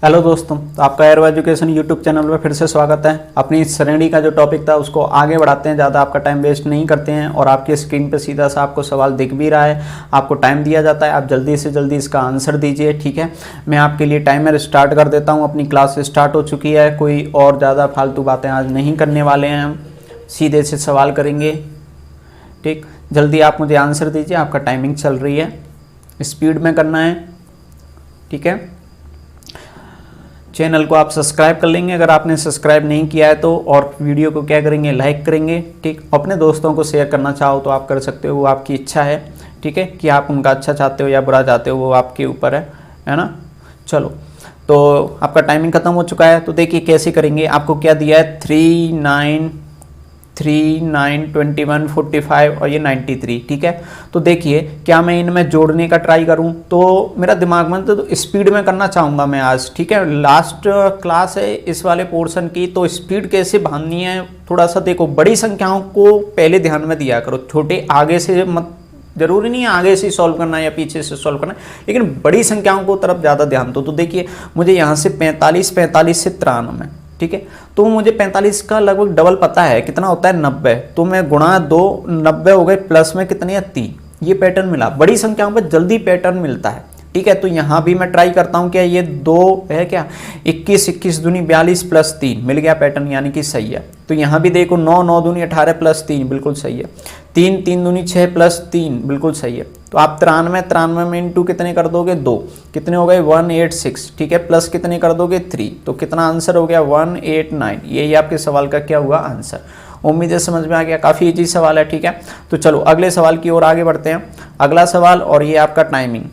Hello दोस्तों, तो आपका एरो एजुकेशन यूट्यूब चैनल में फिर से स्वागत है। अपनी इस श्रेणी का जो टॉपिक था उसको आगे बढ़ाते हैं, ज़्यादा आपका टाइम वेस्ट नहीं करते हैं और आपकी स्क्रीन पे सीधा सा आपको सवाल दिख भी रहा है, आपको टाइम दिया जाता है, आप जल्दी से जल्दी इसका आंसर दीजिए। ठीक है, मैं आपके लिए टाइमर स्टार्ट कर देता हूँ। अपनी क्लास स्टार्ट हो चुकी है, कोई और ज़्यादा फालतू बातें आज नहीं करने वाले हैं, हम सीधे से सवाल करेंगे। ठीक, जल्दी आप मुझे आंसर दीजिए, आपका टाइमिंग चल रही है, स्पीड में करना है। ठीक है, चैनल को आप सब्सक्राइब कर लेंगे अगर आपने सब्सक्राइब नहीं किया है तो, और वीडियो को क्या करेंगे, लाइक करेंगे। ठीक, अपने दोस्तों को शेयर करना चाहो तो आप कर सकते हो, वो आपकी इच्छा है। ठीक है, कि आप उनका अच्छा चाहते हो या बुरा चाहते हो, वो आपके ऊपर है ना। चलो, तो आपका टाइमिंग खत्म हो चुका है, तो देखिए कैसे करेंगे। आपको क्या दिया है, 3, 9, 21, 45 और ये 93। ठीक है, तो देखिए क्या मैं इनमें जोड़ने का ट्राई करूं, तो मेरा दिमाग में तो स्पीड में करना चाहूँगा मैं आज। ठीक है, लास्ट क्लास है इस वाले पोर्शन की, तो स्पीड कैसे बांधनी है थोड़ा सा देखो। बड़ी संख्याओं को पहले ध्यान में दिया करो, छोटे आगे से मत, जरूरी नहीं है आगे से सॉल्व करना है या पीछे से सॉल्व करना है, लेकिन बड़ी संख्याओं को तरफ ज़्यादा ध्यान दो। तो देखिए मुझे यहाँ से 45, 45 से 93। ठीक है, तो मुझे 45 का लगभग डबल पता है, कितना होता है 90। तो मैं गुणा 2, 90 हो गए, प्लस में कितने है 3। ये पैटर्न मिला, बड़ी संख्याओं पर जल्दी पैटर्न मिलता है। ठीक है, तो यहाँ भी मैं ट्राई करता हूँ, क्या ये 2 है क्या, 21, 21 दूनी 42 प्लस 3 मिल गया पैटर्न, यानी कि सही है। तो यहाँ भी देखो 9, 9 दूनी 18 प्लस 3 बिल्कुल सही है। 3, 3 दूनी 6 प्लस 3 बिल्कुल सही है। तो आप 93 में इंटू कितने कर दोगे, 2, कितने हो गए 186। ठीक है, प्लस कितने कर दोगे 3, तो कितना आंसर हो गया 189। यही आपके सवाल का क्या हुआ आंसर। उम्मीद है समझ में आ गया, काफ़ी इजी सवाल है। ठीक है, तो चलो अगले सवाल की ओर आगे बढ़ते हैं। अगला सवाल, और ये आपका टाइमिंग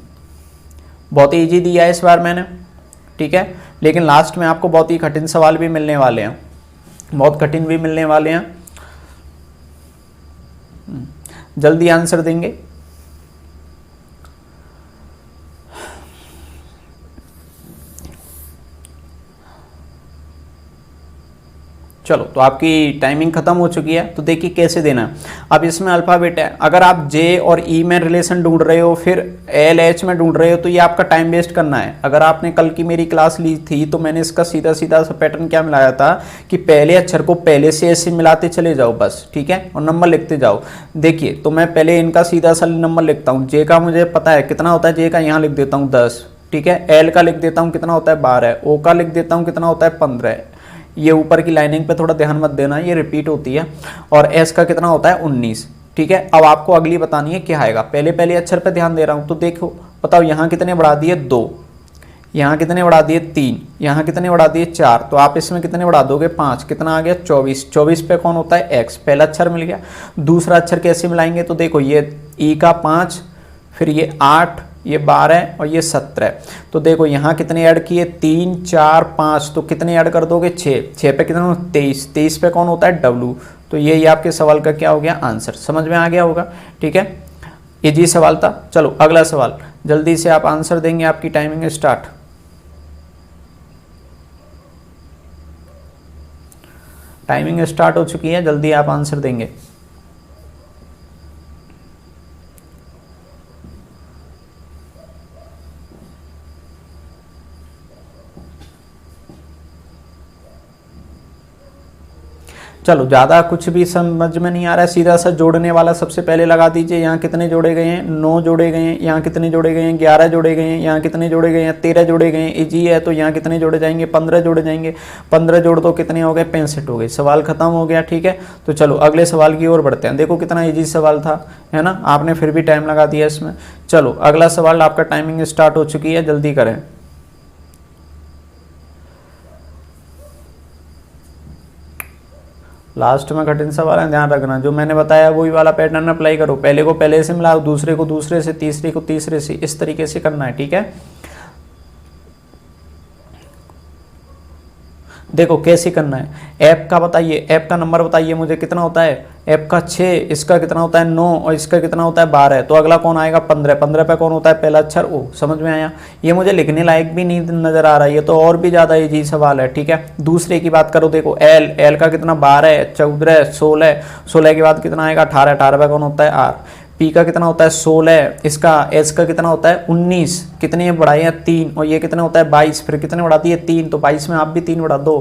बहुत ही ईजी दिया है इस बार मैंने। ठीक है, लेकिन लास्ट में आपको बहुत ही कठिन सवाल भी मिलने वाले हैं, बहुत कठिन भी मिलने वाले हैं। जल्दी आंसर देंगे। चलो, तो आपकी टाइमिंग खत्म हो चुकी है, तो देखिए कैसे देना है। अब इसमें अल्फ़ाबेट है, अगर आप जे और ई में रिलेशन ढूंढ रहे हो, फिर एल एच में ढूंढ रहे हो, तो ये आपका टाइम वेस्ट करना है। अगर आपने कल की मेरी क्लास ली थी तो मैंने इसका सीधा सीधा सा पैटर्न क्या मिलाया था कि पहले अक्षर को पहले से ऐसे मिलाते चले जाओ बस। ठीक है, और नंबर लिखते जाओ। देखिए, तो मैं पहले इनका सीधा सा नंबर लिखता हूँ। जे का मुझे पता है कितना होता है, जे का यहाँ लिख देता हूँ 10। ठीक है, एल का लिख देता हूँ कितना होता है 12, ओ का लिख देता हूँ कितना होता है 15। ये ऊपर की लाइनिंग पे थोड़ा ध्यान मत देना, ये रिपीट होती है। और एस का कितना होता है 19। ठीक है, अब आपको अगली बतानी है क्या आएगा। पहले पहले अक्षर पे ध्यान दे रहा हूँ, तो देखो बताओ यहाँ कितने बढ़ा दिए 2, यहाँ कितने बढ़ा दिए 3, यहाँ कितने बढ़ा दिए 4, तो आप इसमें कितने बढ़ा दोगे 5, कितना आ गया 24। 24 पे कौन होता है एक्स, पहला अक्षर मिल गया। दूसरा अक्षर कैसे मिलाएंगे, तो देखो ये ई का 5, फिर ये 8, ये 12 और ये 17। तो देखो यहाँ कितने ऐड किए 3, 4, 5, तो कितने ऐड कर दोगे 6, 6 पे कितना 23, 23 पे कौन होता है डब्लू। तो ये आपके सवाल का क्या हो गया आंसर, समझ में आ गया होगा। ठीक है, इजी सवाल था। चलो अगला सवाल, जल्दी से आप आंसर देंगे, आपकी टाइमिंग स्टार्ट। टाइमिंग स्टार्ट हो चुकी है, जल्दी आप आंसर देंगे। चलो, ज़्यादा कुछ भी समझ में नहीं आ रहा है, सीधा सा जोड़ने वाला सबसे पहले लगा दीजिए। यहाँ कितने जोड़े गए हैं 9 जोड़े गए हैं, यहाँ कितने जोड़े गए हैं 11 जोड़े गए हैं, यहाँ कितने जोड़े गए हैं 13 जोड़े गए हैं। इजी है, तो यहाँ कितने जोड़े जाएंगे 15 जोड़े जाएंगे। 15 जोड़ दो कितने हो गए 65 हो गए। सवाल खत्म हो गया। ठीक है, तो चलो अगले सवाल की ओर बढ़ते हैं। देखो कितना ईजी सवाल था, है ना, आपने फिर भी टाइम लगा दिया इसमें। चलो अगला सवाल, आपका टाइमिंग स्टार्ट हो चुकी है, जल्दी करें। लास्ट में कठिन सवाल है, ध्यान रखना। जो मैंने बताया वही वाला पैटर्न अप्लाई करो, पहले को पहले से मिलाओ, दूसरे को दूसरे से, तीसरे को तीसरे से, इस तरीके से करना है। ठीक है, देखो कैसे करना है। ऐप का बताइए, ऐप का नंबर बताइए मुझे कितना होता है। ऐप का 6, इसका कितना होता है 9 और इसका कितना होता है 12। तो अगला कौन आएगा 15। 15 पे कौन होता है पहला अक्षर ओ। समझ में आया। ये मुझे लिखने लायक भी नहीं नजर आ रहा है, ये तो और भी ज़्यादा इजी सवाल है। ठीक है, दूसरे की बात करो, देखो एल, एल का कितना 12, 14, 16, 16 के बाद कितना आएगा 18, 18 पे कौन होता है आर। पी का कितना होता है 16, इसका एच का कितना होता है 19, कितने बढ़ाए हैं 3, और ये कितना होता है 22, फिर कितने बढ़ा दिए 3, तो 22 में आप भी 3 बढ़ा दो,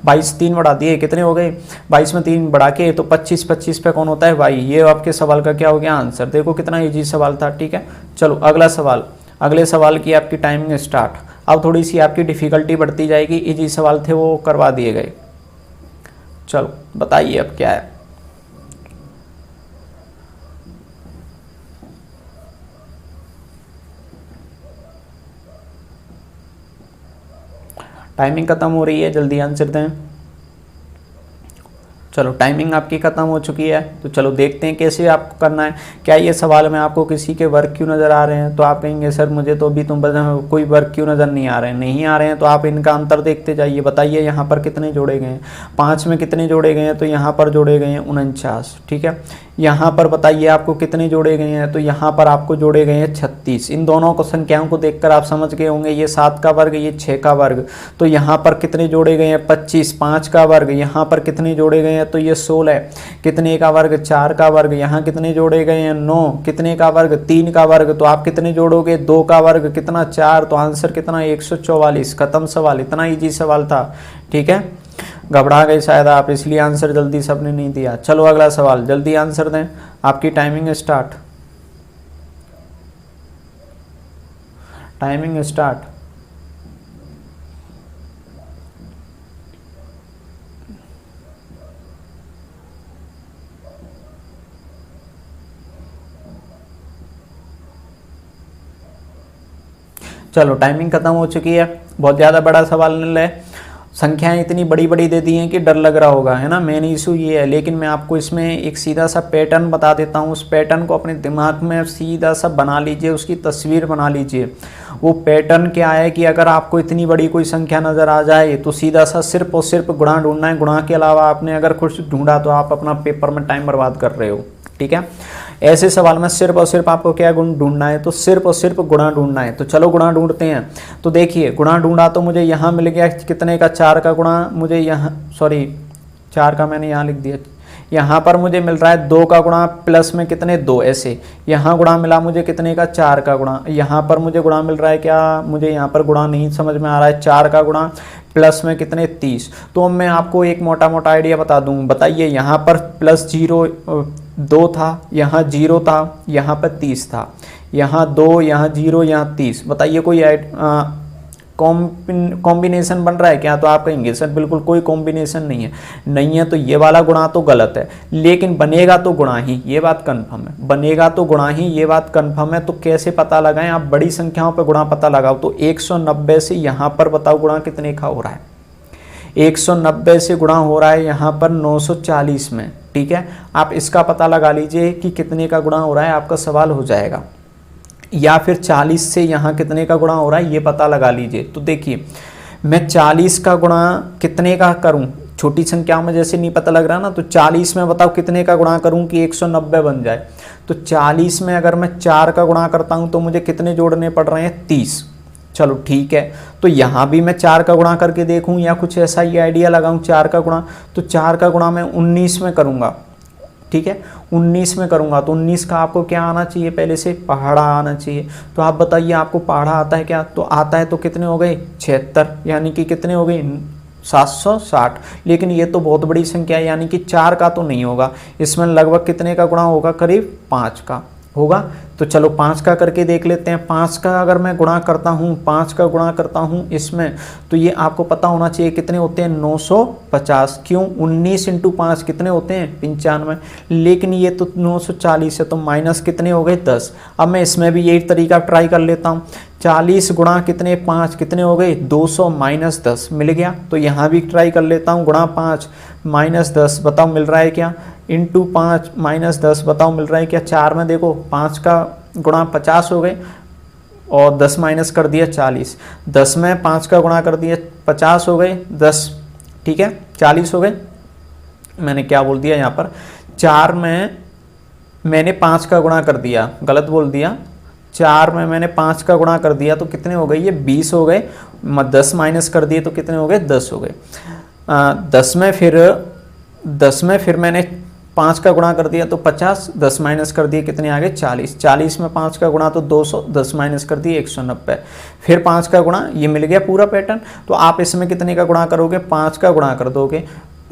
22 3 बढ़ा दिए, कितने हो गए 22 में 3 बढ़ा के तो 25, 25 पे कौन होता है वाई। ये आपके सवाल का क्या हो गया आंसर। देखो कितना ईजी सवाल था, ठीक है। चलो अगला सवाल, अगले सवाल की आपकी टाइमिंग स्टार्ट। अब थोड़ी सी आपकी डिफिकल्टी बढ़ती जाएगी, इजी सवाल थे वो करवा दिए गए। चलो बताइए अब क्या है। टाइमिंग खत्म हो रही है, जल्दी आंसर दें। चलो टाइमिंग आपकी ख़त्म हो चुकी है, तो चलो देखते हैं कैसे आपको करना है। क्या ये सवाल में आपको किसी के वर्क क्यों नज़र आ रहे हैं, तो आप कहेंगे सर मुझे तो अभी तुम कोई वर्क क्यों नज़र नहीं आ रहे हैं। नहीं आ रहे हैं तो आप इनका अंतर देखते जाइए। बताइए यहाँ पर कितने जोड़े गए हैं, 5 में कितने जोड़े गए हैं, तो यहाँ पर जोड़े गए हैं 49, ठीक है। यहाँ पर बताइए आपको कितने जोड़े गए हैं, तो यहाँ पर आपको जोड़े गए हैं 36। इन दोनों को संख्याओं को देखकर आप समझ गए होंगे ये 7 का वर्ग, ये 6 का वर्ग। तो यहाँ पर कितने जोड़े गए हैं 25, 5 का वर्ग। यहाँ पर कितने जोड़े गए हैं, तो ये 16, कितने का वर्ग 4 का वर्ग। यहाँ कितने जोड़े गए हैं 9, कितने का वर्ग 3 का वर्ग। तो आप कितने जोड़ोगे 2 का वर्ग, कितना 4, तो आंसर कितना 144। खत्म सवाल, इतना ईजी सवाल था, ठीक है। घबरा गए शायद आप, इसलिए आंसर जल्दी सबने नहीं दिया। चलो अगला सवाल, जल्दी आंसर दें, आपकी टाइमिंग स्टार्ट, टाइमिंग स्टार्ट। चलो टाइमिंग खत्म हो चुकी है। बहुत ज़्यादा बड़ा सवाल नहीं है, संख्याएं इतनी बड़ी बड़ी दे दी हैं कि डर लग रहा होगा, है ना। मेन इशू ये है, लेकिन मैं आपको इसमें एक सीधा सा पैटर्न बता देता हूँ। उस पैटर्न को अपने दिमाग में सीधा सा बना लीजिए, उसकी तस्वीर बना लीजिए। वो पैटर्न क्या है कि अगर आपको इतनी बड़ी कोई संख्या नज़र आ जाए तो सीधा सा सिर्फ और सिर्फ गुणा ढूंढना है। गुणा के अलावा आपने अगर कुछ ढूंढा तो आप अपना पेपर में टाइम बर्बाद कर रहे हो, ठीक है। ऐसे सवाल में सिर्फ और सिर्फ आपको क्या गुण ढूंढना है, तो सिर्फ और सिर्फ गुणा ढूंढना है। तो चलो गुणा ढूंढते हैं। तो देखिए गुणा ढूंढा तो मुझे यहाँ मिल गया कितने का 4 का गुणा, मुझे यहाँ सॉरी 4 का मैंने यहाँ लिख दिया। यहाँ पर मुझे मिल रहा है 2 का गुणा प्लस में कितने 2, ऐसे। यहाँ गुणा मिला मुझे कितने का 4 का गुणा। यहाँ पर मुझे गुणा मिल रहा है क्या, मुझे यहाँ पर गुणा नहीं समझ में आ रहा है। 4 का गुणा प्लस में कितने 30। तो मैं आपको एक मोटा मोटा आइडिया बता दूँ। बताइए यहाँ पर प्लस 2 था, यहाँ 0 था, यहाँ पर 30 था, यहाँ 2, यहाँ 0, यहाँ 30। बताइए कोई कॉम्बिनेशन बन रहा है क्या, तो आप कहेंगे सर बिल्कुल कोई कॉम्बिनेशन नहीं है। नहीं है तो ये वाला गुणा तो गलत है, लेकिन बनेगा तो गुणा ही, ये बात कंफर्म है। बनेगा तो गुणा ही, ये बात कंफर्म है। तो कैसे पता लगाएं, आप बड़ी संख्याओं पर गुणा पता लगाओ। तो 190 से यहाँ पर बताओ गुणा कितने का हो रहा है। 190 से गुणा हो रहा है यहाँ पर 940 में, ठीक है। आप इसका पता लगा लीजिए कि कितने का गुणा हो रहा है, आपका सवाल हो जाएगा। या फिर 40 से यहाँ कितने का गुणा हो रहा है ये पता लगा लीजिए। तो देखिए मैं 40 का गुणा कितने का करूँ, छोटी संख्याओं में जैसे नहीं पता लग रहा ना, तो 40 में बताओ कितने का गुणा करूँ कि 190 बन जाए। तो 40 में अगर मैं 4 का गुणा करता हूँ तो मुझे कितने जोड़ने पड़ रहे हैं 30। चलो ठीक है, तो यहाँ भी मैं 4 का गुणा करके देखूँ या कुछ ऐसा ही आइडिया लगाऊँ 4 का गुणा। तो 4 का गुणा मैं 19 में करूँगा, ठीक है। 19 में करूँगा तो 19 का आपको क्या आना चाहिए, पहले से पहाड़ा आना चाहिए। तो आप बताइए आपको पहाड़ा आता है क्या, तो आता है। तो कितने हो गए 76, यानी कि कितने हो गए 760। लेकिन ये तो बहुत बड़ी संख्या है, यानी कि 4 का तो नहीं होगा। इसमें लगभग कितने का गुणा होगा, करीब 5 का होगा। तो चलो 5 का करके देख लेते हैं। 5 का अगर मैं गुणा करता हूँ, 5 का गुणा करता हूँ इसमें, तो ये आपको पता होना चाहिए कितने होते हैं 950। क्यों, 19 × 5 कितने होते हैं 95। लेकिन ये तो 940 है, तो माइनस कितने हो गए 10। अब मैं इसमें भी यही तरीका ट्राई कर लेता हूँ। 40 गुणा कितने 5 कितने हो गए 200 माइनस 10 मिल गया। तो यहाँ भी ट्राई कर लेता हूँ, गुणा 5 माइनस 10 बताओ मिल रहा है क्या, इंटू 5 माइनस 10 बताओ मिल रहा है क्या। 4 में देखो 5 का गुणा 50 हो गए और 10 माइनस कर दिया 40। 10 में 5 का गुणा कर दिया 50 हो गए, 10 ठीक है 40 हो गए। मैंने क्या बोल दिया यहाँ पर, 4 में मैंने 5 का गुणा कर दिया, गलत बोल दिया। 4 में मैंने 5 का गुणा कर दिया तो कितने हो गए, ये 20 हो गए। 10 माइनस कर दिए तो कितने हो गए 10 हो गए। 10 में फिर मैंने 5 का गुणा कर दिया तो 50, 10 माइनस कर दिए कितने आ गए 40, 40 में 5 का गुणा तो 200, 10 माइनस कर दिए 190, फिर 5 का गुणा, ये मिल गया पूरा पैटर्न। तो आप इसमें कितने का गुणा करोगे, 5 का गुणा कर दोगे,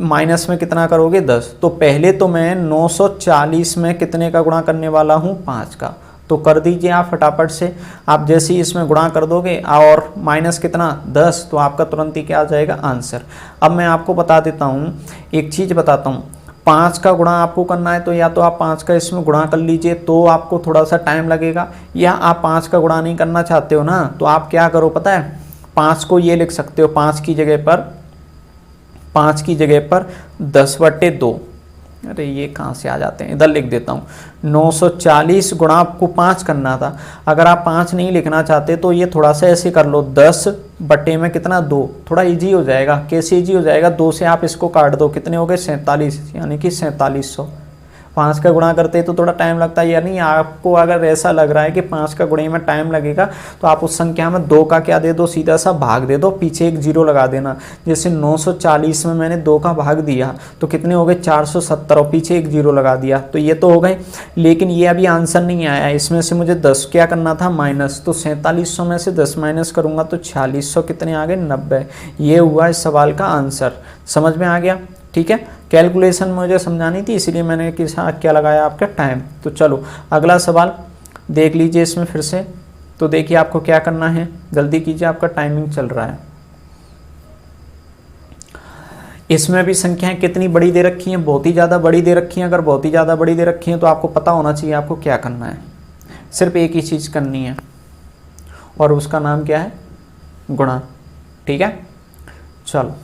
माइनस में कितना करोगे 10। तो पहले तो मैं 940 में कितने का गुणा करने वाला हूँ 5 का, तो कर दीजिए आप फटाफट से। आप जैसे ही इसमें गुणा कर दोगे और माइनस कितना 10, तो आपका तुरंत ही क्या आ जाएगा आंसर। अब मैं आपको बता देता हूँ, एक चीज़ बताता हूँ, 5 का गुणा आपको करना है तो या तो आप 5 का इसमें गुणा कर लीजिए तो आपको थोड़ा सा टाइम लगेगा, या आप 5 का गुणा नहीं करना चाहते हो ना, तो आप क्या करो पता है, 5 को ये लिख सकते हो, 5 की जगह पर 10/2, अरे ये कहाँ से आ जाते हैं, इधर लिख देता हूँ, 940 गुणा आपको 5 करना था। अगर आप 5 नहीं लिखना चाहते तो ये थोड़ा सा ऐसे कर लो, 10/2 में कितना 2, थोड़ा इजी हो जाएगा। कैसे इजी हो जाएगा, 2 से आप इसको काट दो, कितने हो गए 47, यानी कि 4700। 5 का गुणा करते तो थोड़ा टाइम लगता है, यानी आपको अगर ऐसा लग रहा है कि 5 का गुणे में टाइम लगेगा तो आप उस संख्या में 2 का क्या दे दो, सीधा सा भाग दे दो, पीछे एक जीरो लगा देना। जैसे 940 में मैंने 2 का भाग दिया तो कितने हो गए 470, और पीछे एक जीरो लगा दिया, तो ये तो हो गए। लेकिन ये अभी आंसर नहीं आया, इसमें से मुझे 10 क्या करना था माइनस, तो 4700 में से 10 माइनस करूँगा तो 4600 कितने आ गए 90। ये हुआ इस सवाल का आंसर। समझ में आ गया, ठीक है। कैलकुलेशन मुझे समझानी थी इसलिए मैंने क्या लगाया आपका टाइम। तो चलो अगला सवाल देख लीजिए इसमें फिर से। तो देखिए आपको क्या करना है, जल्दी कीजिए, आपका टाइमिंग चल रहा है। इसमें भी संख्याएं कितनी बड़ी दे रखी हैं, बहुत ही ज़्यादा बड़ी दे रखी हैं। अगर बहुत ही ज़्यादा बड़ी दे रखी हैं तो आपको पता होना चाहिए आपको क्या करना है। सिर्फ एक ही चीज़ करनी है और उसका नाम क्या है, गुणा। ठीक है, चलो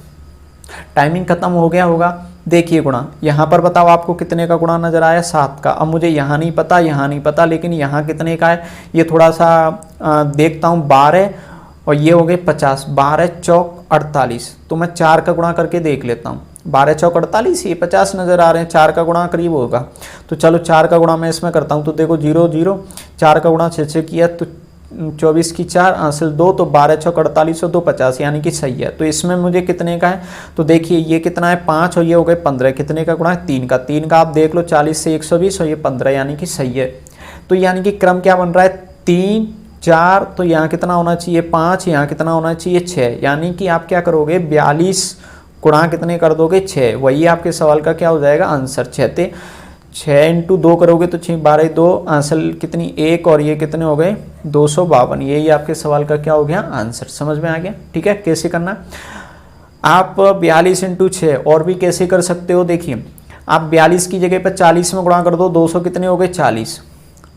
टाइमिंग खत्म हो गया होगा। देखिए गुणा, यहाँ पर बताओ आपको कितने का गुणा नजर आया, 7 का। अब मुझे यहाँ नहीं पता, यहाँ नहीं पता, लेकिन यहाँ कितने का है ये थोड़ा सा देखता हूँ। 12 और ये हो गए 50, 12 चौक 48। तो मैं 4 का गुणा करके देख लेता हूँ। 12 चौक 48, ये 50 नज़र आ रहे हैं, 4 का गुणा करीब होगा। तो चलो 4 का गुणा मैं इसमें करता हूँ। तो देखो 0 0, 4 का गुणा 6 किया तो 24 की 4 हासिल 2, तो 12 चौक 48 और 2 50, यानी कि सही है। तो इसमें मुझे कितने का है, तो देखिए ये कितना है 5 और ये हो गए 15, कितने का गुणा है 3 का। 3 का आप देख लो 40 से 120 और ये 15, यानी कि सही है। तो यानी कि क्रम क्या बन रहा है 3 4, तो यहाँ कितना होना चाहिए 5, यहाँ कितना होना चाहिए 6, यानी कि आप क्या करोगे 42 गुणा कितने कर दोगे 6, वही आपके सवाल का क्या हो जाएगा आंसर। 6 इंटू 2 करोगे तो 6 12 2 आंसर कितनी 1, और ये कितने हो गए 252। यही आपके सवाल का क्या हो गया आंसर। समझ में आ गया, ठीक है। कैसे करना, आप 42 इंटू 6 और भी कैसे कर सकते हो। देखिए आप 42 की जगह पर 40 में गुणा कर दो, 200 कितने हो गए 40।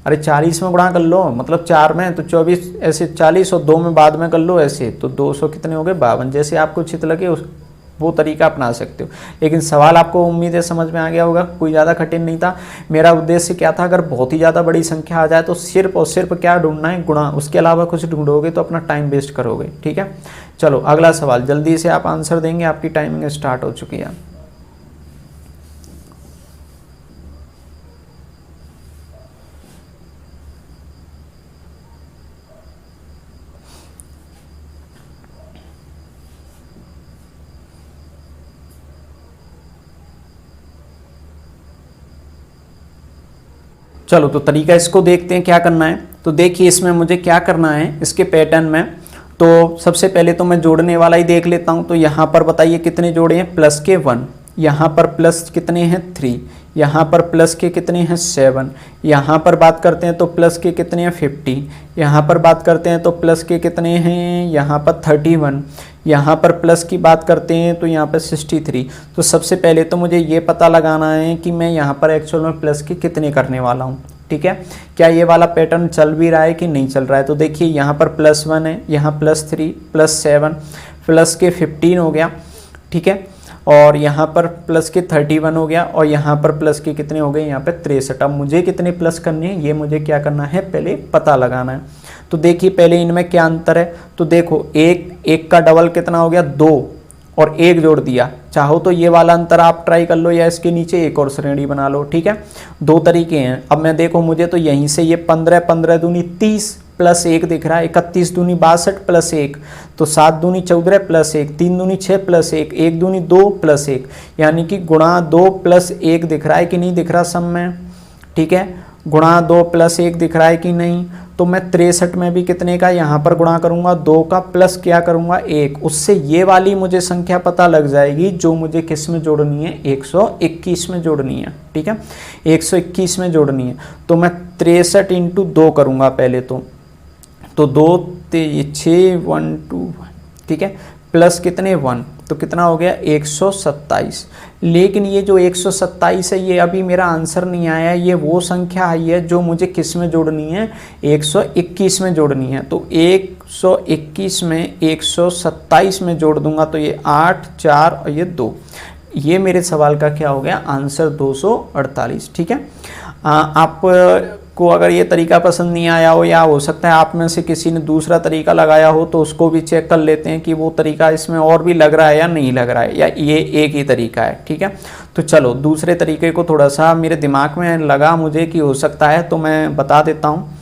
अरे 40 में गुणा कर लो, मतलब 4 में तो 24, ऐसे 40 और 2 में बाद में कर लो ऐसे, तो 200 कितने हो गए 52। जैसे आपको उचित लगे वो तरीका अपना सकते हो। लेकिन सवाल आपको उम्मीद है समझ में आ गया होगा, कोई ज़्यादा कठिन नहीं था। मेरा उद्देश्य क्या था, अगर बहुत ही ज़्यादा बड़ी संख्या आ जाए तो सिर्फ और सिर्फ क्या ढूंढना है, गुणा। उसके अलावा कुछ ढूंढोगे तो अपना टाइम वेस्ट करोगे। ठीक है, चलो अगला सवाल जल्दी से आप आंसर देंगे, आपकी टाइमिंग स्टार्ट हो चुकी है। चलो तो तरीका इसको देखते हैं क्या करना है। तो देखिए इसमें मुझे क्या करना है इसके पैटर्न में। तो सबसे पहले तो मैं जोड़ने वाला ही देख लेता हूँ। तो यहाँ पर बताइए कितने जोड़े हैं, प्लस के 1, यहाँ पर प्लस कितने हैं 3, यहाँ पर प्लस के कितने हैं 7, यहाँ पर बात करते हैं तो प्लस के कितने हैं 50, यहाँ पर बात करते हैं तो प्लस के कितने हैं यहाँ पर 31, यहाँ पर प्लस की बात करते हैं तो यहाँ पर 63। तो सबसे पहले तो मुझे ये पता लगाना है कि मैं यहाँ पर एक्चुअल में प्लस के कितने करने वाला हूँ। ठीक है, क्या ये वाला पैटर्न चल भी रहा है कि नहीं चल रहा है। तो देखिए यहाँ पर +1 है, यहाँ +3, +7, प्लस के 15 हो गया। ठीक है, और यहाँ पर प्लस के 31 हो गया, और यहाँ पर प्लस के कितने हो गए यहाँ पे 63। अब मुझे कितने प्लस करने हैं ये मुझे क्या करना है पहले पता लगाना है। तो देखिए पहले इनमें क्या अंतर है। तो देखो एक का डबल कितना हो गया 2 और 1 जोड़ दिया। चाहो तो ये वाला अंतर आप ट्राई कर लो या इसके नीचे एक और श्रेणी बना लो। ठीक है, 2 तरीके हैं। अब मैं देखो मुझे तो यहीं से ये 15 15 दूनी 30 प्लस 1 दिख रहा है, 31 दूनी 62 प्लस 1, तो 7 दूनी 14 प्लस 1, 3 दूनी 6 प्लस 1, 1 दूनी 2 प्लस 1, यानी कि गुणा 2 प्लस 1 दिख रहा है कि नहीं दिख रहा सम में, ठीक है, गुणा 2 प्लस 1 दिख रहा है कि नहीं। तो मैं 63 में भी कितने का यहाँ पर गुणा करूँगा 2 का, प्लस क्या करूँगा 1, उससे ये वाली मुझे संख्या पता लग जाएगी जो मुझे किस में जोड़नी है, 121 में जोड़नी है, ठीक है, 121 में जोड़नी है। तो मैं 63 इंटू 2 करूँगा पहले तो 2 6 1 2, ठीक है, प्लस कितने 1, तो कितना हो गया 127। लेकिन ये जो 127 है ये अभी मेरा आंसर नहीं आया है, ये वो संख्या आई है जो मुझे किस में जोड़नी है, 121 में जोड़नी है। तो 121 में 127 में जोड़ दूंगा तो ये 8 4 और ये 2, ये मेरे सवाल का क्या हो गया आंसर 248, ठीक है। आप को अगर ये तरीका पसंद नहीं आया हो या हो सकता है आप में से किसी ने दूसरा तरीका लगाया हो तो उसको भी चेक कर लेते हैं कि वो तरीका इसमें और भी लग रहा है या नहीं लग रहा है, या ये एक ही तरीका है, ठीक है। तो चलो दूसरे तरीके को थोड़ा सा मेरे दिमाग में लगा मुझे कि हो सकता है, तो मैं बता देता हूँ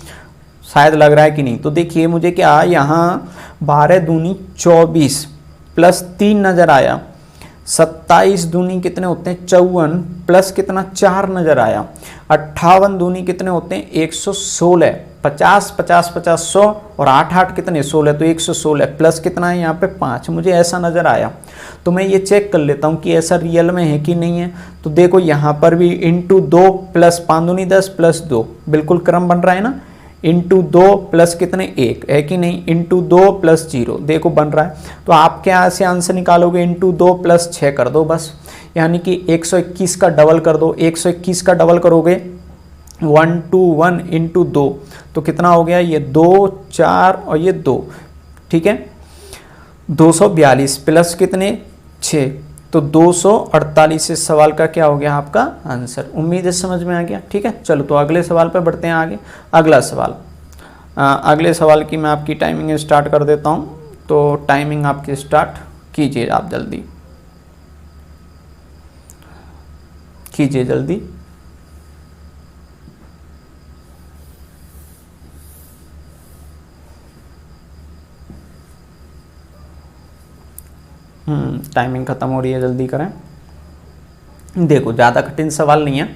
शायद लग रहा है कि नहीं। तो देखिए मुझे क्या यहाँ 12 दूनी 24 प्लस 3 नज़र आया, 27 दूनी कितने होते हैं 54 प्लस कितना 4 नज़र आया, 58 दूनी कितने होते हैं 116, 50 50 50 100 और 8 8 कितने 16, तो 116 प्लस कितना है यहाँ पे 5, मुझे ऐसा नज़र आया। तो मैं ये चेक कर लेता हूँ कि ऐसा रियल में है कि नहीं है। तो देखो यहाँ पर भी इंटू 2 प्लस 5 दूनी 10 प्लस 2, बिल्कुल क्रम बन रहा है ना, इंटू 2 प्लस कितने 1 है कि नहीं, इंटू 2 प्लस 0 देखो बन रहा है। तो आप क्या से आंसर निकालोगे, इंटू 2 प्लस 6 कर दो बस, यानी कि 121 का डबल कर दो, 121 का डबल करोगे 121 इंटू 2 तो कितना हो गया ये 2 4 और ये 2, ठीक है, 242 प्लस कितने 6, तो 248 इस सवाल का क्या हो गया आपका आंसर। उम्मीद है समझ में आ गया, ठीक है। चलो तो अगले सवाल पर बढ़ते हैं आगे। अगला सवाल, अगले सवाल की मैं आपकी टाइमिंग स्टार्ट कर देता हूँ, तो टाइमिंग आपकी स्टार्ट कीजिए, आप जल्दी कीजिए जल्दी। टाइमिंग ख़त्म हो रही है, जल्दी करें। देखो ज़्यादा कठिन सवाल नहीं है,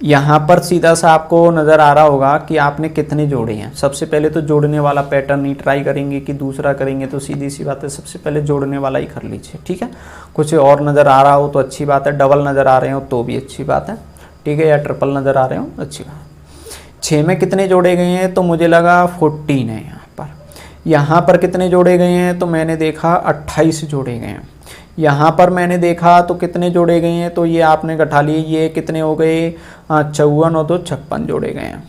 यहाँ पर सीधा सा आपको नज़र आ रहा होगा कि आपने कितने जोड़े हैं। सबसे पहले तो जोड़ने वाला पैटर्न ही ट्राई करेंगे कि दूसरा करेंगे, तो सीधी सी बात है सबसे पहले जोड़ने वाला ही कर लीजिए, ठीक है। कुछ और नज़र आ रहा हो तो अच्छी बात है, डबल नज़र आ रहे हो तो भी अच्छी बात है, ठीक है, या ट्रिपल नज़र आ रहे हो अच्छी बात है। 6 में कितने जोड़े गए हैं, तो मुझे लगा 14 है। यहाँ पर कितने जोड़े गए हैं, तो मैंने देखा 28 जोड़े गए हैं। यहाँ पर मैंने देखा तो कितने जोड़े गए हैं, तो ये आपने घटा लिए, ये कितने हो गए 54 और 2 56 जोड़े गए हैं।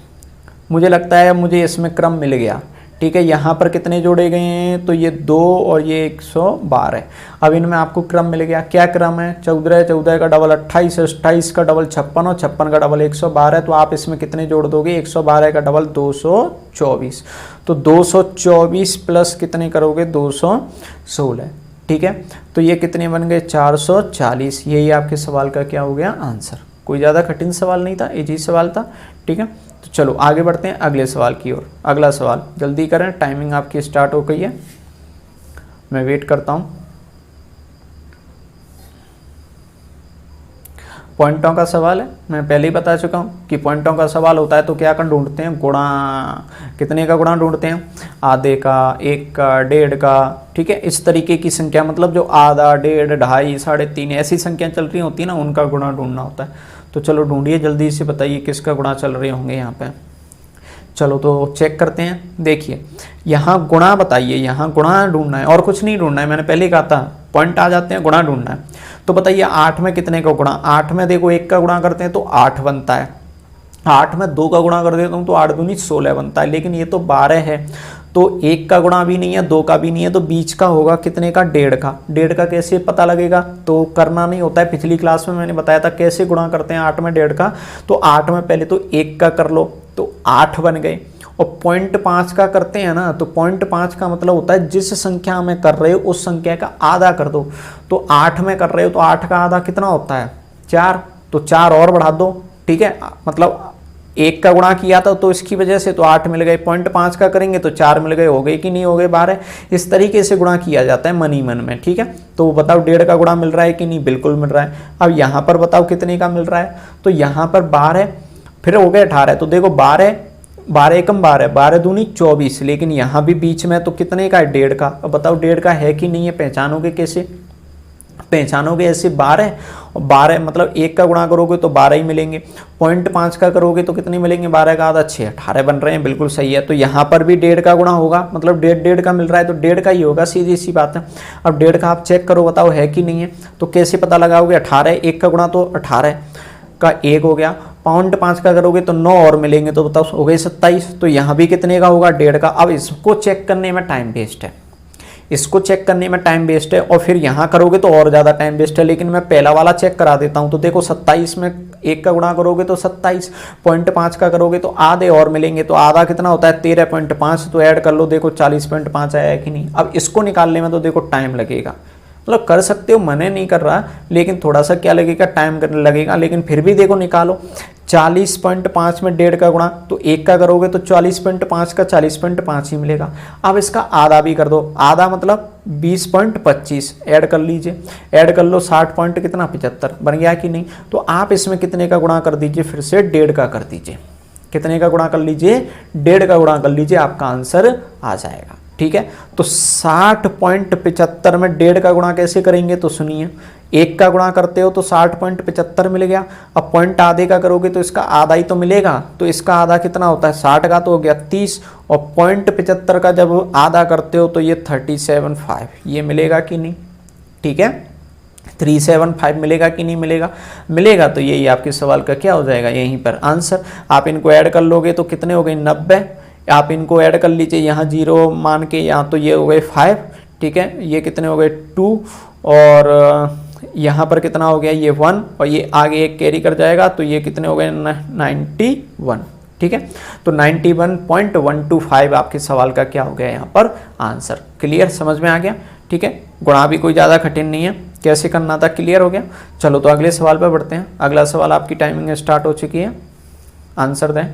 मुझे लगता है मुझे इसमें क्रम मिल गया, ठीक है। यहाँ पर कितने जोड़े गए हैं, तो ये 2 और ये 112। अब इनमें आपको क्रम मिल गया, क्या क्रम है 14 14 का डबल 28, 28 का डबल 56 और 56 का डबल 112। तो आप इसमें कितने जोड़ दोगे 112 का डबल 224, तो 224 प्लस कितने करोगे 216, ठीक है। तो ये कितने बन गए 440। यही आपके सवाल का क्या हो गया आंसर। कोई ज़्यादा कठिन सवाल नहीं था, इजी सवाल था, ठीक है। तो चलो आगे बढ़ते हैं अगले सवाल की ओर। अगला सवाल जल्दी करें, टाइमिंग आपकी स्टार्ट हो गई है, मैं वेट करता हूँ। पॉइंटों का सवाल है, मैं पहले ही बता चुका हूँ कि पॉइंटों का सवाल होता है तो क्या कर ढूंढते हैं, गुणा। कितने का गुणा ढूंढते हैं, आधे का, 1 का, 1.5 का, ठीक है। इस तरीके की संख्या, मतलब जो आधा, 1.5, 2.5, 3.5 ऐसी संख्या चल रही होती है ना, उनका गुणा ढूंढना होता है। तो चलो ढूंढिए जल्दी से, बताइए किसका गुणा चल रहे होंगे यहाँ पे। चलो तो चेक करते हैं। देखिए यहाँ गुणा बताइए, यहाँ गुणा ढूंढना है और कुछ नहीं ढूंढना है, मैंने पहले ही कहा था पॉइंट आ जाते हैं, गुणा ढूंढना है। तो बताइए 8 में कितने का गुणा, 8 में देखो 1 का गुणा करते हैं तो 8 बनता है, 8 में 2 का गुणा कर देता हूँ तो 8 दूनी 16 बनता है। लेकिन ये तो 12 है, तो 1 का गुणा भी नहीं है, 2 का भी नहीं है, तो बीच का होगा कितने का 1.5 का। 1.5 का कैसे पता लगेगा, तो करना नहीं होता है, पिछली क्लास में मैंने बताया था कैसे गुणा करते हैं 8 में 1.5 का। तो 8 में पहले तो 1 का कर लो तो 8 बन गए, और 0.5 का करते हैं ना, तो 0.5 का मतलब होता है जिस संख्या में कर रहे हो उस संख्या का आधा कर दो। तो 8 में कर रहे हो तो 8 का आधा कितना होता है 4, तो 4 और बढ़ा दो, ठीक है। मतलब 1 का गुणा किया था तो इसकी वजह से तो 8 मिल गए, 0.5 का करेंगे तो 4 मिल गए, हो गए कि नहीं हो गए 12। इस तरीके से गुणा किया जाता है मन ही मन में, ठीक है। तो बताओ 1.5 का गुणा मिल रहा है कि नहीं, बिल्कुल मिल रहा है। अब यहाँ पर बताओ कितने का मिल रहा है, तो यहाँ पर 12 फिर हो गए 18, तो देखो 12 12 एकम 12, 12 दूनी 24, लेकिन यहाँ भी बीच में तो कितने का है, 1.5 का। अब बताओ 1.5 का है कि नहीं है, पहचानोगे कैसे, पहचानोगे ऐसे 12 और 12 मतलब 1 का गुणा करोगे तो 12 ही मिलेंगे, 0.5 का करोगे तो कितने मिलेंगे, 12 का आधा 6, 18 बन रहे हैं, बिल्कुल सही है। तो यहाँ पर भी 1.5 का गुणा होगा, मतलब 1.5 का मिल रहा है तो 1.5 का ही होगा, सीधी सी बात है। अब 1.5 का आप चेक करो, बताओ है कि नहीं है, तो कैसे पता लगाओगे, 18 1 का गुणा तो 18 का 1 हो गया, 0.5 का करोगे तो 9 और मिलेंगे, तो बताओ हो गए 27। तो यहाँ भी कितने का होगा, 1.5 का। अब इसको चेक करने में टाइम वेस्ट है, इसको चेक करने में टाइम वेस्ट है, और फिर यहाँ करोगे तो और ज़्यादा टाइम वेस्ट है, लेकिन मैं पहला वाला चेक करा देता हूँ। तो देखो 27 में 1 का गुणा करोगे तो 27, 0.5 का करोगे तो आधे और मिलेंगे, तो आधा कितना होता है 13.5, तो ऐड कर लो, देखो 40.5 आया है कि नहीं। अब इसको निकालने में तो देखो टाइम लगेगा, मतलब कर सकते हो, मना नहीं कर रहा, लेकिन थोड़ा सा क्या लगेगा, टाइम लगेगा, लेकिन फिर भी देखो निकालो। 40.5 में 1.5 का गुणा तो 1 का करोगे तो 40.5 का 40.5 ही मिलेगा। अब इसका आधा भी कर दो, आधा मतलब 20.25 ऐड कर लीजिए, ऐड कर लो 60 पॉइंट कितना 75 बन गया कि नहीं। तो आप इसमें कितने का गुणा कर दीजिए, फिर से 1.5 का कर दीजिए, कितने का गुणा कर लीजिए, 1.5 का गुणा कर लीजिए, आपका आंसर आ जाएगा, ठीक है। तो 60.75 में 1.5 का गुणा कैसे करेंगे, तो सुनिए, 1 का गुणा करते हो तो 60.75 मिल गया, अब पॉइंट आधे का करोगे तो इसका आधा ही तो मिलेगा, तो इसका आधा कितना होता है 60 का, तो हो गया 30, और 0.75 का जब आधा करते हो तो ये 375 ये मिलेगा कि नहीं, ठीक है। 375 मिलेगा कि नहीं मिलेगा, मिलेगा। तो यही आपके सवाल का क्या हो जाएगा, यहीं पर आंसर। आप इनको ऐड कर लोगे तो कितने हो गए 90, आप इनको ऐड कर लीजिए, यहाँ 0 मान के, यहाँ तो ये हो गए 5, ठीक है, ये कितने हो गए 2, और यहाँ पर कितना हो गया ये 1, और ये आगे एक कैरी कर जाएगा, तो ये कितने हो गए 91, ठीक है। तो 91.125 आपके सवाल का क्या हो गया यहाँ पर आंसर। क्लियर, समझ में आ गया, ठीक है। गुणा भी कोई ज़्यादा कठिन नहीं है, कैसे करना था क्लियर हो गया। चलो तो अगले सवाल पर बढ़ते हैं। अगला सवाल आपकी टाइमिंग स्टार्ट हो चुकी है, आंसर दें।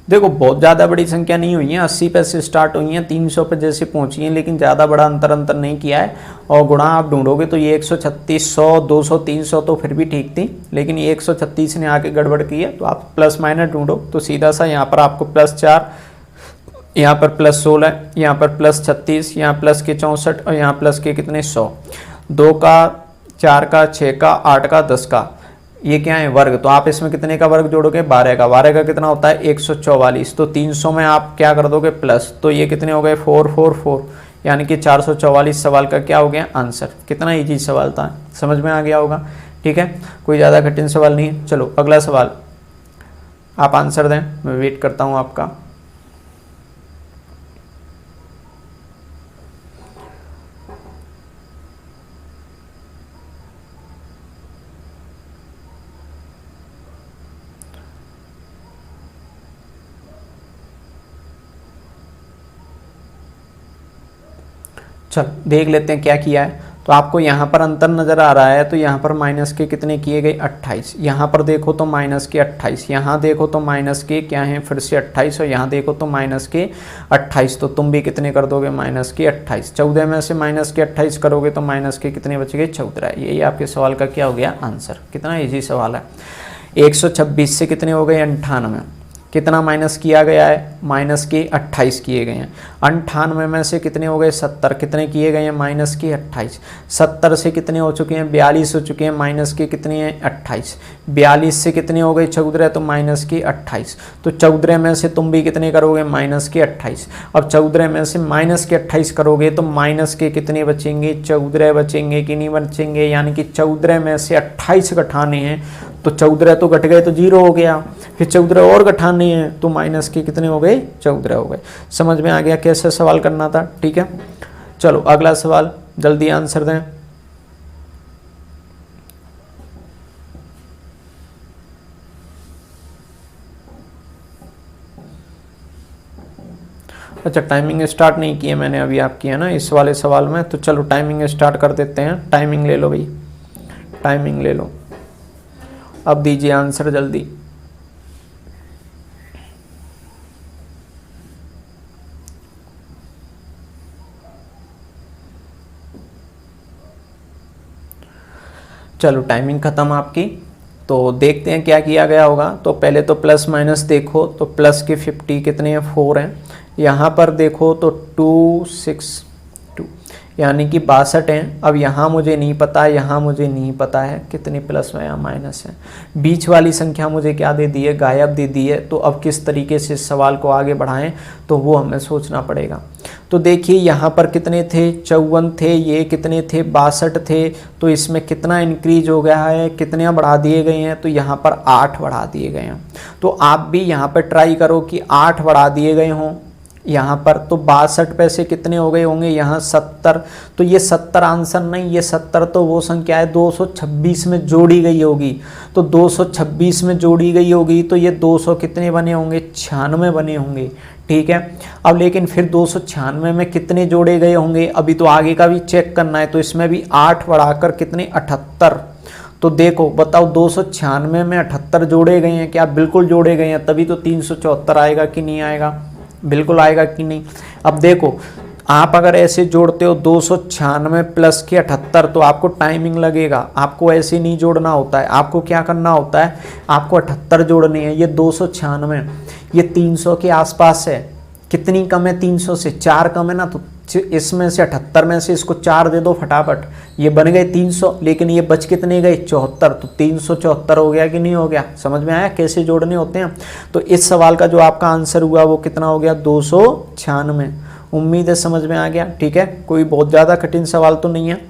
देखो बहुत ज़्यादा बड़ी संख्या नहीं हुई है, 80 पे से स्टार्ट हुई हैं, 300 पे जैसे पहुंची हैं, लेकिन ज़्यादा बड़ा अंतर नहीं किया है। और गुणा आप ढूंढोगे तो ये 136, 100, 200, 300 तो फिर भी ठीक थी, लेकिन ये 136 ने आके गड़बड़ की है, तो आप प्लस माइनस ढूंढो। तो सीधा सा यहाँ पर आपको +4, यहाँ पर +16, यहाँ पर +36, यहाँ प्लस के 64, और यहाँ प्लस के कितने 100, 2 का 4 का 6 का 8 का 10 का, ये क्या है वर्ग। तो आप इसमें कितने का वर्ग जोड़ोगे 12 का, 12 का कितना होता है 144, तो 300 में आप क्या कर दोगे प्लस, तो ये कितने हो गए 444, यानी कि 444 सवाल का क्या हो गया आंसर। कितना इजी सवाल था, समझ में आ गया होगा, ठीक है, कोई ज़्यादा कठिन सवाल नहीं है। चलो अगला सवाल आप आंसर दें, मैं वेट करता हूँ आपका। चल देख लेते हैं क्या किया है। तो आपको यहाँ पर अंतर नज़र आ रहा है, तो यहाँ पर माइनस के कितने किए गए 28, यहाँ पर देखो तो माइनस के 28, यहाँ देखो तो माइनस के क्या है फिर से 28, और यहाँ देखो तो माइनस के 28, तो तुम भी कितने कर दोगे माइनस के 28। 14 में से माइनस के 28 करोगे तो माइनस के कितने बच गए 14। यही आपके सवाल का क्या हो गया आंसर। कितना ईजी सवाल है। 126 से कितने हो गए 98, कितना माइनस किया गया है माइनस के 28 किए गए हैं। 98 में से कितने हो गए 70, कितने किए गए हैं माइनस के 28। 70 से कितने हो चुके हैं 42 हो चुके हैं, माइनस के कितने हैं 28। 42 से कितने हो गए 14, तो माइनस के 28। तो 14 में से तुम भी कितने करोगे माइनस के 28। अब 14 में से माइनस के 28 करोगे तो माइनस के कितने बचेंगे 14 बचेंगे कि नहीं बचेंगे, यानी कि 14 में से 28 घटाने हैं, तो 14 तो घट गए तो 0 हो गया, फिर 14 और घटाने हैं तो माइनस के कितने हो गए 14 हो गए। समझ में आ गया कैसे सवाल करना था, ठीक है। चलो अगला सवाल जल्दी आंसर दें। अच्छा, टाइमिंग स्टार्ट नहीं की है मैंने अभी आपकी, है ना, इस वाले सवाल में। तो चलो टाइमिंग स्टार्ट कर देते हैं। टाइमिंग ले लो भाई, टाइमिंग ले लो। अब दीजिए आंसर जल्दी। चलो टाइमिंग ख़त्म आपकी। तो देखते हैं क्या किया गया होगा। तो पहले तो प्लस माइनस देखो, तो प्लस के 50 कितने हैं, 4 हैं। यहाँ पर देखो तो 262 यानी कि 62 हैं। अब यहाँ मुझे नहीं पता है, यहाँ मुझे नहीं पता है कितनी प्लस है या माइनस है। बीच वाली संख्या मुझे क्या दे दी है, गायब दे दी है। तो अब किस तरीके से इस सवाल को आगे बढ़ाएं, तो वो हमें सोचना पड़ेगा। तो देखिए यहाँ पर कितने थे, 54 थे, ये कितने थे, 62 थे। तो इसमें कितना इंक्रीज हो गया है, कितने बढ़ा दिए गए हैं, तो यहाँ पर 8 बढ़ा दिए गए हैं। तो आप भी यहाँ पर ट्राई करो कि 8 बढ़ा दिए गए हों यहाँ पर। तो 62 पैसे कितने हो गए होंगे, यहाँ 70। तो ये 70 आंसर नहीं, ये 70 तो वो संख्या है 226 में जोड़ी गई होगी। तो 226 में जोड़ी गई होगी, तो ये 200 कितने बने होंगे, 96 बने होंगे। ठीक है, अब लेकिन फिर 296 में कितने जोड़े गए होंगे, अभी तो आगे का भी चेक करना है। तो इसमें भी 8 बढ़ाकर कितने, 78। तो देखो बताओ 296 में 78 जोड़े गए हैं क्या, बिल्कुल जोड़े गए हैं, तभी तो 374 आएगा कि नहीं आएगा, बिल्कुल आएगा कि नहीं। अब देखो आप अगर ऐसे जोड़ते हो 296 प्लस के 78, तो आपको टाइमिंग लगेगा। आपको ऐसे नहीं जोड़ना होता है, आपको क्या करना होता है, आपको 78 जोड़ने हैं। ये 296 ये 300 के आसपास है। कितनी कम है, 300 से 4 कम है ना। तो इसमें से 78 में से इसको 4 दे दो फटाफट, ये बन गए 300। लेकिन ये बच कितने गए, 74। तो 374 हो गया कि नहीं हो गया, समझ में आया कैसे जोड़ने होते हैं। तो इस सवाल का जो आपका आंसर हुआ वो कितना हो गया, 296। उम्मीद है समझ में आ गया। ठीक है, कोई बहुत ज़्यादा कठिन सवाल तो नहीं है,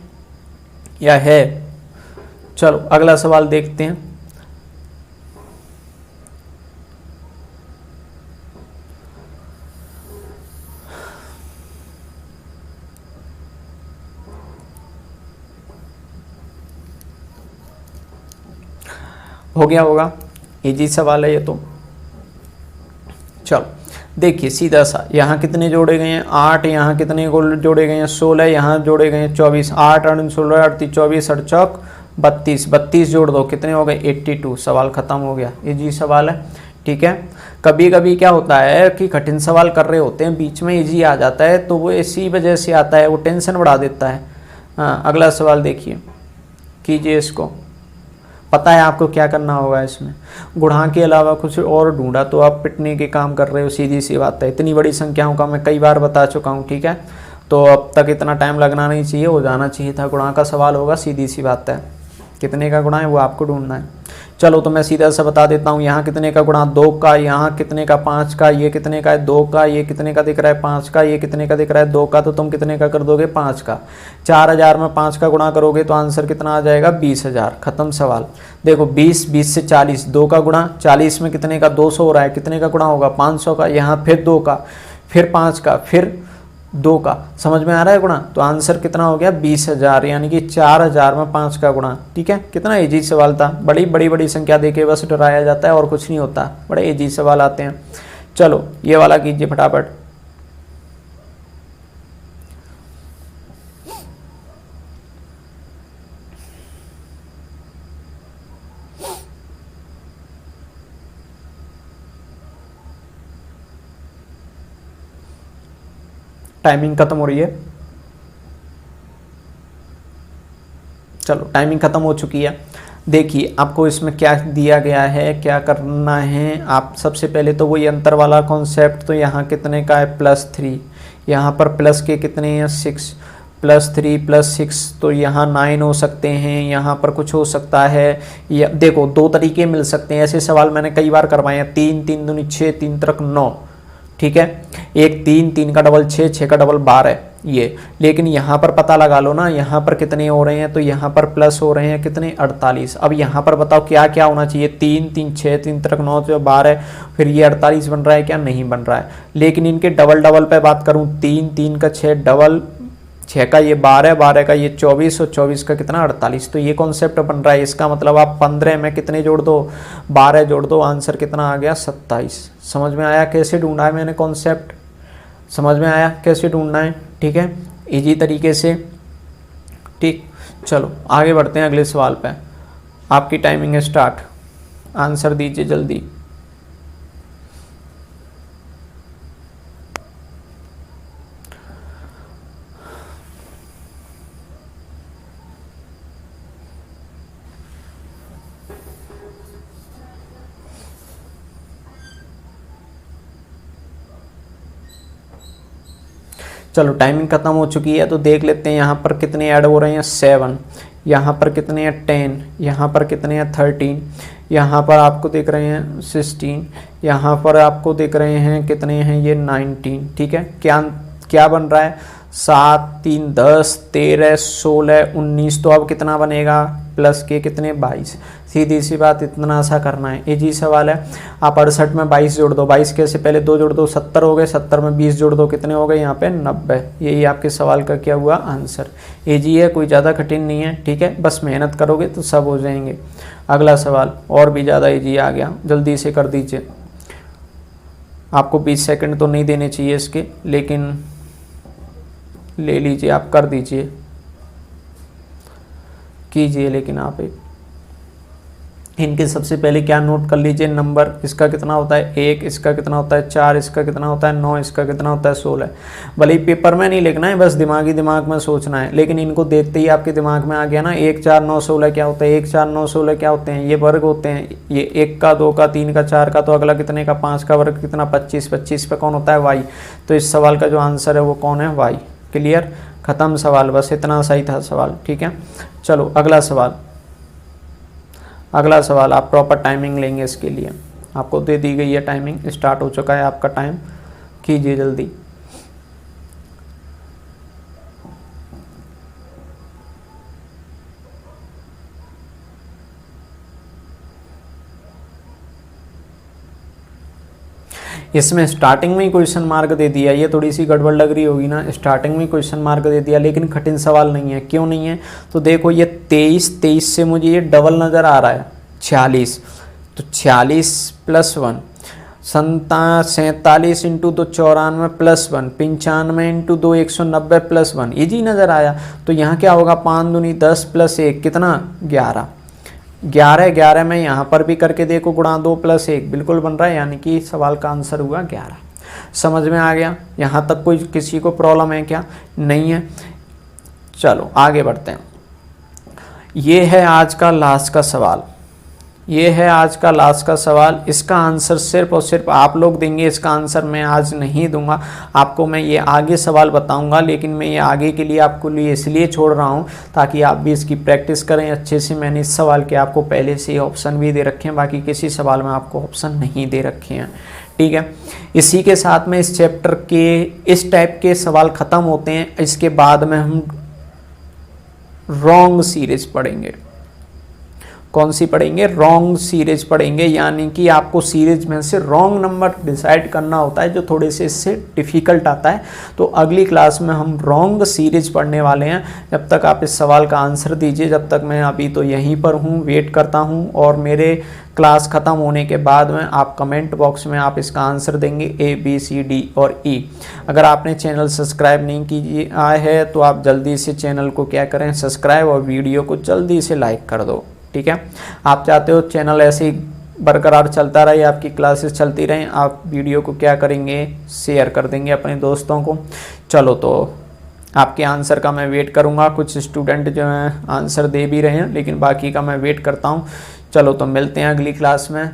या है। चलो अगला सवाल देखते हैं। हो गया होगा, इजी सवाल है ये तो। चलो देखिए सीधा सा, यहाँ कितने जोड़े गए हैं, 8। यहाँ कितने जोड़े गए हैं, 16। यहाँ जोड़े गए हैं 24। 8 8 16 38 24 8 32 32 जोड़ दो, कितने हो गए, 82। सवाल खत्म हो गया, इजी सवाल है। ठीक है, कभी कभी क्या होता है कि कठिन सवाल कर रहे होते हैं, बीच में इजी आ जाता है, तो वो इसी वजह से आता है, वो टेंशन बढ़ा देता है। हाँ अगला सवाल देखिए, कीजिए इसको। पता है आपको क्या करना होगा इसमें, गुणा के अलावा कुछ और ढूंढा तो आप पिटने के काम कर रहे हो, सीधी सी बात है। इतनी बड़ी संख्याओं का मैं कई बार बता चुका हूँ। ठीक है, तो अब तक इतना टाइम लगना नहीं चाहिए, हो जाना चाहिए था। गुणा का सवाल होगा, सीधी सी बात है, कितने का गुणा है वो आपको ढूंढना है। चलो तो मैं सीधा सा बता देता हूँ, यहाँ कितने का गुणा, 2 का, यहाँ कितने का 5 का, ये कितने का है 2 का, ये कितने का दिख रहा है 5 का, ये कितने का दिख रहा है 2 का, तो तुम कितने का कर दोगे 5 का। 4000 में 5 का गुणा करोगे तो आंसर कितना आ जाएगा, 20000। खत्म सवाल। देखो 20 से 40, 2 का गुणा, 40 में कितने का 200 हो रहा है, कितने का गुणा होगा 500 का, यहाँ फिर 2 का, फिर 5 का, फिर 2 का। समझ में आ रहा है गुणा, तो आंसर कितना हो गया 20000, यानी कि 4000 में 5 का गुणा। ठीक है, कितना इजी सवाल था। बड़ी बड़ी बड़ी संख्या देके बस डराया जाता है और कुछ नहीं होता, बड़े इजी सवाल आते हैं। चलो ये वाला कीजिए फटाफट। टाइमिंग खत्म हो रही है। चलो टाइमिंग खत्म हो चुकी है। देखिए आपको इसमें क्या दिया गया है, क्या करना है। आप सबसे पहले तो वही अंतर वाला कॉन्सेप्ट, तो यहाँ कितने का है +3, यहाँ पर प्लस के कितने हैं 6, +3 +6, तो यहाँ 9 हो सकते हैं, यहाँ पर कुछ हो सकता है। या देखो 2 तरीके मिल सकते हैं, ऐसे सवाल मैंने कई बार करवाए हैं। 3 3 दूनी 6, 3 3 9। ठीक है, एक 3 3 का डबल 6, 6 का डबल 12 ये। लेकिन यहाँ पर पता लगा लो ना, यहाँ पर कितने हो रहे हैं, तो यहाँ पर प्लस हो रहे हैं कितने 48। अब यहाँ पर बताओ क्या क्या होना चाहिए, 3 3 6 3 3 9 12, फिर ये 48 बन रहा है क्या, नहीं बन रहा है। लेकिन इनके डबल डबल पे बात करूँ, 3 3 का 6 डबल 6 का ये 12, 12 का ये 24 और 24 का कितना 48। तो ये कॉन्सेप्ट बन रहा है। इसका मतलब आप 15 में कितने जोड़ दो, 12 जोड़ दो, आंसर कितना आ गया 27। समझ में आया कैसे ढूंढा है मैंने कॉन्सेप्ट। समझ में आया कैसे ढूंढना है, ठीक है, इजी तरीके से। ठीक, चलो आगे बढ़ते हैं अगले सवाल पे। आपकी टाइमिंग है स्टार्ट, आंसर दीजिए जल्दी। चलो टाइमिंग ख़त्म हो चुकी है, तो देख लेते हैं यहाँ पर कितने ऐड हो रहे हैं, 7, यहाँ पर कितने हैं 10, यहाँ पर कितने हैं 13, यहाँ पर आपको दिख रहे हैं 16, यहाँ पर आपको दिख रहे हैं कितने हैं ये 19। ठीक है, क्या क्या बन रहा है, 7 3 10 13 16 19, तो अब कितना बनेगा प्लस के कितने 22। सीधी सी बात, इतना सा करना है, इजी सवाल है। आप 68 में 22 जोड़ दो, 22 के से पहले 2 जोड़ दो 70 हो गए, 70 में 20 जोड़ दो कितने हो गए यहाँ पे 90। यही आपके सवाल का क्या हुआ आंसर। इजी है, कोई ज़्यादा कठिन नहीं है, ठीक है, बस मेहनत करोगे तो सब हो जाएंगे। अगला सवाल और भी ज़्यादा इजी आ गया, जल्दी से कर दीजिए। आपको 20 सेकंड तो नहीं देने चाहिए इसके, लेकिन ले लीजिए, आप कर दीजिए, कीजिए, लेकिन आप इनके सबसे पहले क्या नोट कर लीजिए, नंबर इसका कितना होता है 1, इसका कितना होता है 4, इसका कितना होता है 9, इसका कितना होता है 16। भले ही पेपर में नहीं लिखना है, बस दिमाग में सोचना है, लेकिन इनको देखते ही आपके दिमाग में आ गया ना, 1 4 9 16 क्या होता है, 1 4 9 16 क्या होते हैं, ये वर्ग होते हैं, ये 1 का 2 का 3 का 4 का, तो अगला कितने का 5 का वर्ग कितना 25, 25 पे कौन होता है वाई। तो इस सवाल का जो आंसर है वो कौन है, वाई। क्लियर, ख़त्म सवाल, बस इतना सही था सवाल। ठीक है, चलो अगला सवाल। अगला सवाल आप प्रॉपर टाइमिंग लेंगे, इसके लिए आपको दे दी गई है टाइमिंग, स्टार्ट हो चुका है आपका टाइम, कीजिए जल्दी। इसमें स्टार्टिंग में ही क्वेश्चन मार्क दे दिया, ये थोड़ी सी गड़बड़ लग रही होगी ना, स्टार्टिंग में क्वेश्चन मार्क दे दिया, लेकिन कठिन सवाल नहीं है। क्यों नहीं है, तो देखो ये 23 से मुझे ये डबल नज़र आ रहा है 46, तो 46 + 1, 47 इंटू 2 94 + 1, 95 इंटू 2 190 + 1, इजी नज़र आया। तो यहाँ क्या होगा, 5 दूनी 10 + 1 कितना 11, 11 में यहाँ पर भी करके देखो, गुणा 2 + 1 बिल्कुल बन रहा है, यानी कि सवाल का आंसर हुआ 11। समझ में आ गया, यहाँ तक कोई किसी को प्रॉब्लम है क्या, नहीं है। चलो आगे बढ़ते हैं। ये है आज का लास्ट का सवाल, ये है आज का लास्ट का सवाल। इसका आंसर सिर्फ और सिर्फ आप लोग देंगे, इसका आंसर मैं आज नहीं दूंगा आपको। मैं ये आगे सवाल बताऊंगा, लेकिन मैं ये आगे के लिए आपको लिए इसलिए छोड़ रहा हूँ ताकि आप भी इसकी प्रैक्टिस करें अच्छे से। मैंने इस सवाल के आपको पहले से ही ऑप्शन भी दे रखे हैं, बाकी किसी सवाल में आपको ऑप्शन नहीं दे रखे हैं। ठीक है, इसी के साथ में इस चैप्टर के इस टाइप के सवाल ख़त्म होते हैं। इसके बाद में हम रॉन्ग सीरीज पढ़ेंगे। कौन सी पढ़ेंगे, रॉन्ग सीरीज पढ़ेंगे, यानी कि आपको सीरीज में से रॉन्ग नंबर डिसाइड करना होता है, जो थोड़े से इससे डिफ़िकल्ट आता है। तो अगली क्लास में हम रॉन्ग सीरीज पढ़ने वाले हैं। जब तक आप इस सवाल का आंसर दीजिए, जब तक मैं अभी तो यहीं पर हूँ, वेट करता हूँ, और मेरे क्लास ख़त्म होने के बाद में आप कमेंट बॉक्स में आप इसका आंसर देंगे A B C D और E। अगर आपने चैनल सब्सक्राइब नहीं किया है तो आप जल्दी से चैनल को क्या करें, सब्सक्राइब, और वीडियो को जल्दी से लाइक कर दो। ठीक है, आप चाहते हो चैनल ऐसे ही बरकरार चलता रहे, आपकी क्लासेस चलती रहें, आप वीडियो को क्या करेंगे, शेयर कर देंगे अपने दोस्तों को। चलो, तो आपके आंसर का मैं वेट करूंगा। कुछ स्टूडेंट जो हैं आंसर दे भी रहे हैं, लेकिन बाकी का मैं वेट करता हूं। चलो, तो मिलते हैं अगली क्लास में।